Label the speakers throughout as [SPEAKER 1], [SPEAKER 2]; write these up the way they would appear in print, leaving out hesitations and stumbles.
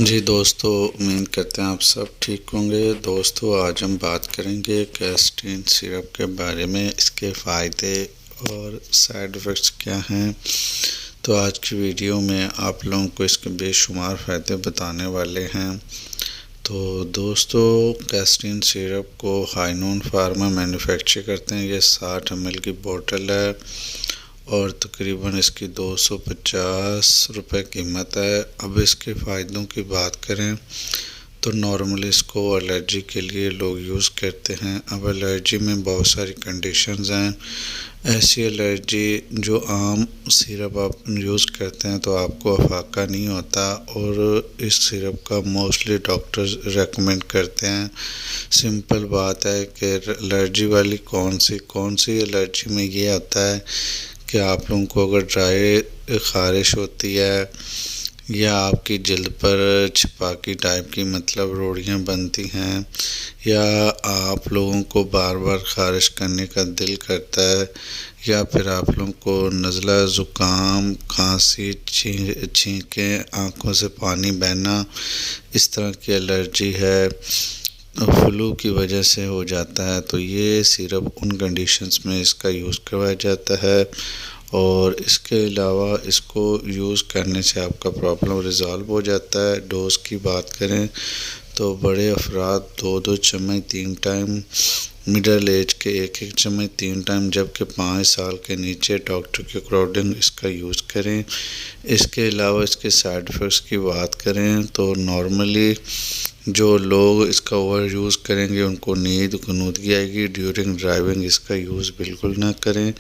[SPEAKER 1] जी दोस्तों, उम्मीद करते हैं आप सब ठीक होंगे। दोस्तों, आज हम बात करेंगे कैस्टीन सिरप के बारे में, इसके फ़ायदे और साइड इफ़ेक्ट्स क्या हैं। तो आज की वीडियो में आप लोगों को इसके बेशुमार फ़ायदे बताने वाले हैं। तो दोस्तों, कैस्टीन सिरप को हाइनून फार्मा मैन्युफैक्चर करते हैं। ये 60 ml की बोतल है और तकरीबन इसकी 250 रुपये कीमत है। अब इसके फ़ायदों की बात करें तो नॉर्मली इसको एलर्जी के लिए लोग यूज़ करते हैं। अब एलर्जी में बहुत सारी कंडीशंस हैं। ऐसी एलर्जी जो आम सिरप आप यूज़ करते हैं तो आपको अफाका नहीं होता, और इस सिरप का मोस्टली डॉक्टर्स रेकमेंड करते हैं। सिंपल बात है कि एलर्जी वाली कौन सी एलर्जी में ये आता है कि आप लोगों को अगर ड्राई ख़ारिश होती है या आपकी जल्द पर छपाकी टाइप की मतलब रोड़ियाँ बनती हैं, या आप लोगों को बार बार ख़ारिश करने का दिल करता है, या फिर आप लोगों को नज़ला, ज़ुकाम, खांसी, छींकें, आँखों से पानी बहना, इस तरह की एलर्जी है, फ्लू की वजह से हो जाता है, तो ये सिरप उन कंडीशंस में इसका यूज़ करवाया जाता है। और इसके अलावा इसको यूज़ करने से आपका प्रॉब्लम रिज़ॉल्व हो जाता है। डोज़ की बात करें तो बड़े अफराद 2-2 चम्मच 3 टाइम, मिडल एज के 1-1 चम्मच 3 टाइम, जबकि 5 साल के नीचे डॉक्टर के अकॉर्डिंग इसका यूज़ करें। इसके अलावा इसके साइड इफ़ेक्ट्स की बात करें तो नॉर्मली जो लोग इसका ओवर यूज़ करेंगे उनको गनूदगी आएगी। ड्यूरिंग ड्राइविंग इसका यूज़ बिल्कुल ना करें।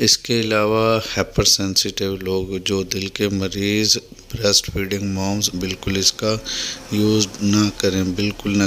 [SPEAKER 1] इसके अलावा हाइपर सेंसिटिव लोग, जो दिल के मरीज़, ब्रेस्ट फीडिंग मॉम्स, बिल्कुल इसका यूज़ ना करें, बिल्कुल ना